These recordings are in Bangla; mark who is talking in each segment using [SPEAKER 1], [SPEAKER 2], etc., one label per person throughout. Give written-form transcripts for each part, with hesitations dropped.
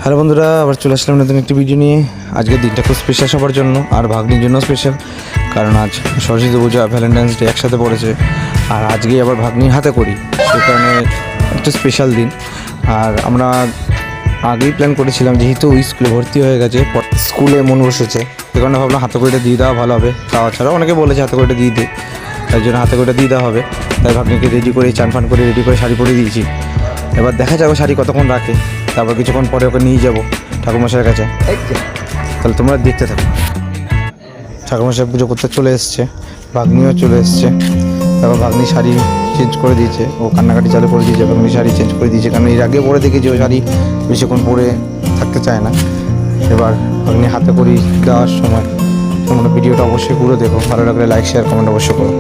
[SPEAKER 1] হ্যালো বন্ধুরা, আবার চলে আসলাম নতুন একটি ভিডিও নিয়ে। আজকের দিনটা খুব স্পেশাল সবার জন্য, আর ভাগ্নির জন্য স্পেশাল, কারণ আজ সরস্বতী পূজা, ভ্যালেন্টাইন্স ডে একসাথে পড়েছে। আর আজকেই আবার ভাগ্নির হাতে করি, সে কারণে একটা স্পেশাল দিন। আর আমরা আগেই প্ল্যান করেছিলাম, যেহেতু ওই স্কুলে ভর্তি হয়ে গেছে, স্কুলে মন বসেছে, সে কারণে ভাবলাম হাতে করিটা দিয়ে দেওয়া ভালো হবে। তাছাড়াও অনেকে বলেছে হাতে করিটা দিয়ে দে, তাই জন্য হাতে করিটা দিয়ে দেওয়া হবে। তাই ভাগ্নিকে রেডি করে, চান ফান করে রেডি করে শাড়ি পরে দিয়েছি। এবার দেখা যাবে শাড়ি কতক্ষণ রাখে, তারপর কিছুক্ষণ পরে ওকে নিয়ে যাবো ঠাকুরমশাইয়ের কাছে। তাহলে তোমরা দেখতে থাকো। ঠাকুরমশাই পুজো করতে চলে এসছে, ভাগ্নিও চলে এসছে। তারপর ভাগ্নি শাড়ি চেঞ্জ করে দিয়েছে, ও কান্নাকাটি চালু করে দিয়েছে। ভাগ্নি শাড়ি চেঞ্জ করে দিয়েছে, কারণ এর আগে পরে দেখেছি ও শাড়ি বেশিক্ষণ পরে থাকতে চায় না। এবার ভাগ্নি হাতে করি দেওয়ার সময় তোমরা ভিডিওটা অবশ্যই পুরো দেখো, ভালো লাগলে লাইক শেয়ার কমেন্ট অবশ্যই করো।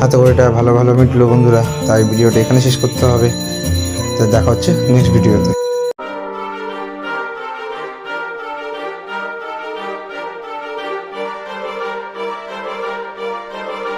[SPEAKER 1] হাতে করিটা ভালো ভালো মিটলো বন্ধুরা, তাই ভিডিওটা এখানে শেষ করতে হবে। তো দেখা হচ্ছে নেক্সট ভিডিওতে।